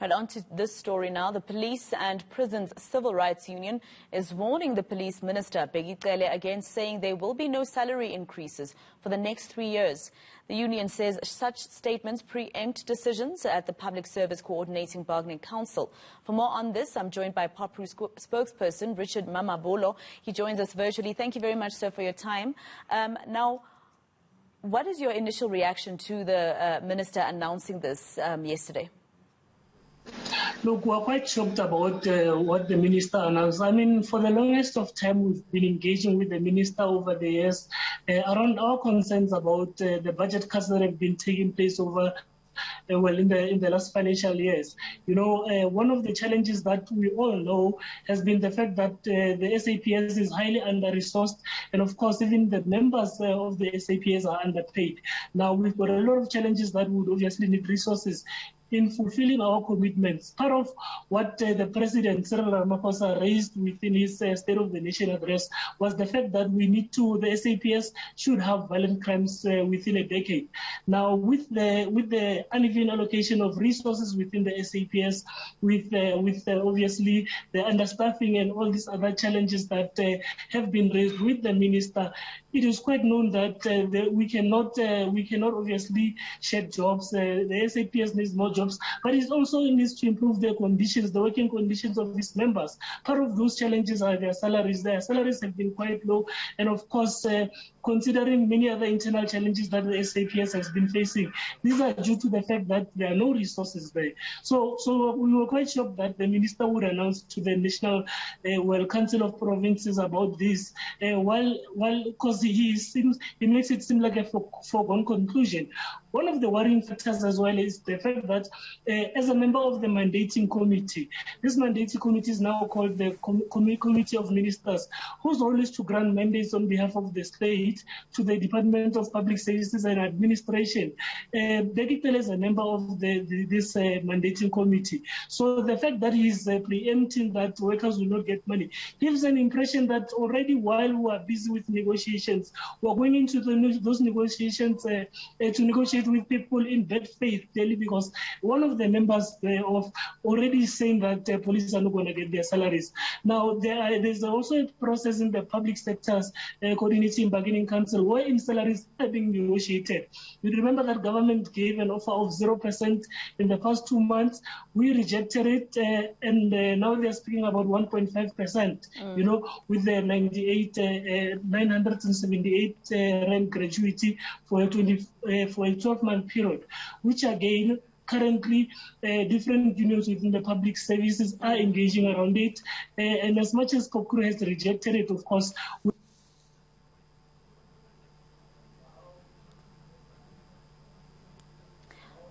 Right, on to this story now. The Police and Prisons Civil Rights Union is warning the Police Minister, Cele, against saying there will be no salary increases for the next 3 years. The union says such statements preempt decisions at the Public Service Coordinating Bargaining Council. For more on this, I'm joined by Popcru spokesperson Richard Mamabolo. He joins us virtually. Thank you very much, sir, for your time. Now, what is your initial reaction to the minister announcing this yesterday? Look, we're quite shocked about what the minister announced. I mean, for the longest of time, we've been engaging with the minister over the years around our concerns about the budget cuts that have been taking place over in the last financial years. You know, one of the challenges that we all know has been the fact that the SAPS is highly under-resourced, and of course even the members of the SAPS are underpaid. Now we've got a lot of challenges that would obviously need resources in fulfilling our commitments. Part of what the President, Cele raised within his State of the Nation address was the fact that the SAPS should have violent crimes within a decade. Now, with the uneven allocation of resources within the SAPS, with obviously the understaffing and all these other challenges that have been raised with the minister, it is quite known that we cannot obviously shed jobs. The SAPS needs more jobs, but it also needs to improve their conditions, the working conditions of its members. Part of those challenges are their salaries. Their salaries have been quite low, and of course, considering many other internal challenges that the SAPS has been facing, these are due to the fact that there are no resources there. So we were quite shocked that the minister would announce to the National Council of Provinces about this, because he makes it seem like a foregone conclusion. One of the worrying factors as well is the fact that as a member of the mandating committee, this mandating committee is now called the Committee of Ministers, whose role is to grant mandates on behalf of the state to the Department of Public Services and Administration. Cele is a member of this mandating committee. So the fact that he's preempting that workers will not get money gives an impression that already while we are busy with negotiations, we're going into those negotiations to negotiate with people in bad faith, clearly, because one of the members of already saying that police are not going to get their salaries. Now, there's also a process in the public sector's coordinating bargaining council where salaries are being negotiated. You remember that government gave an offer of 0% in the past 2 months. We rejected it, and now they're speaking about 1.5%, you know, with the 978 rand gratuity for a 12-month period, which again, currently, different unions within the public services are engaging around it. And as much as Popcru has rejected it, of course,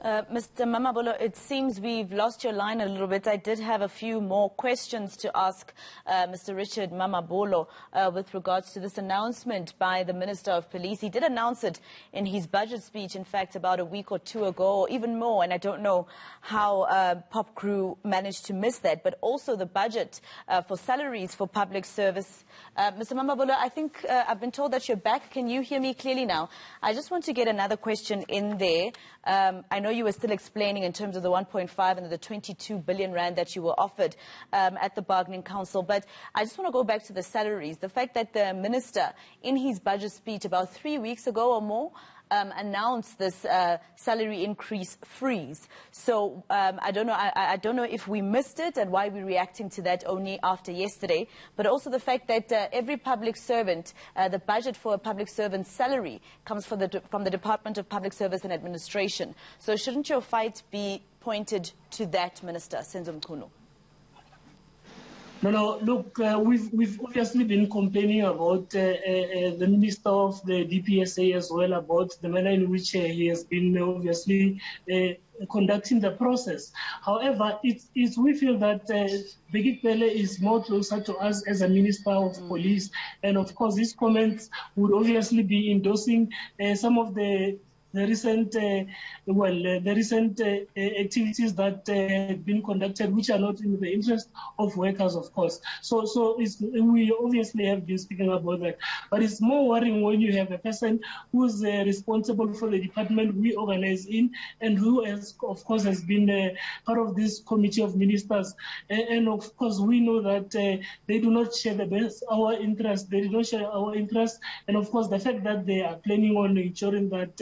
Mr. Mamabolo, it seems we've lost your line a little bit. I did have a few more questions to ask Mr. Richard Mamabolo with regards to this announcement by the Minister of Police. He did announce it in his budget speech, in fact, about a week or two ago, or even more, and I don't know how Popcru managed to miss that, but also the budget for salaries for public service. Mr. Mamabolo, I think I've been told that you're back. Can you hear me clearly now? I just want to get another question in there. I know you were still explaining in terms of the 1.5 and the 22 billion rand that you were offered at the bargaining council, but I just want to go back to the salaries. The fact that the minister, in his budget speech about 3 weeks ago or more, announced this salary increase freeze. So I don't know if we missed it and why we're reacting to that only after yesterday, but also the fact that every public servant, the budget for a public servant's salary comes from the Department of Public Service and Administration. So shouldn't your fight be pointed to that, Minister Senzo Mchunu? No, look, we've obviously been complaining about the Minister of the DPSA as well, about the manner in which he has been obviously conducting the process. However, we feel that Cele is more closer to us as a Minister of Police, and of course his comments would obviously be endorsing some of the the recent activities that have been conducted, which are not in the interest of workers, of course. So we obviously have been speaking about that. But it's more worrying when you have a person who's responsible for the department we organize in, and who, of course, has been part of this committee of ministers. And of course, we know that they do not share our interest. They do not share our interest. And of course, the fact that they are planning on ensuring that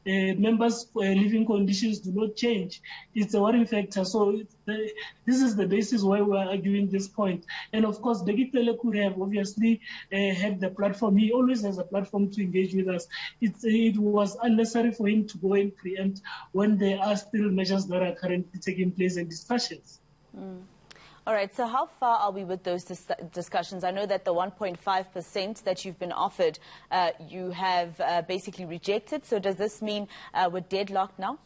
members' living conditions do not change, it's a worrying factor. So this is the basis why we are arguing this point. And of course, Cele could have obviously had the platform. He always has a platform to engage with us. It was unnecessary for him to go and preempt when there are still measures that are currently taking place in discussions. All right, so how far are we with those discussions? I know that the 1.5% that you've been offered, you have basically rejected. So does this mean we're deadlocked now?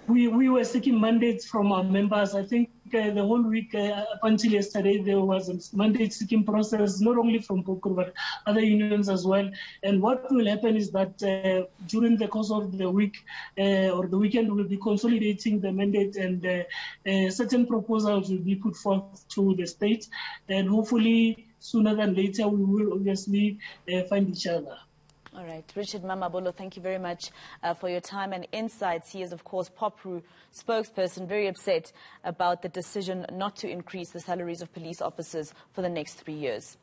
We were seeking mandates from our members. I think the whole week up until yesterday, there was a mandate-seeking process, not only from Popcru, but other unions as well. And what will happen is that during the course of the week or the weekend, we'll be consolidating the mandate, and certain proposals will be put forth to the state. And hopefully, sooner than later, we will obviously find each other. All right. Richard Mamabolo, thank you very much for your time and insights. He is, of course, Popcru spokesperson, very upset about the decision not to increase the salaries of police officers for the next 3 years.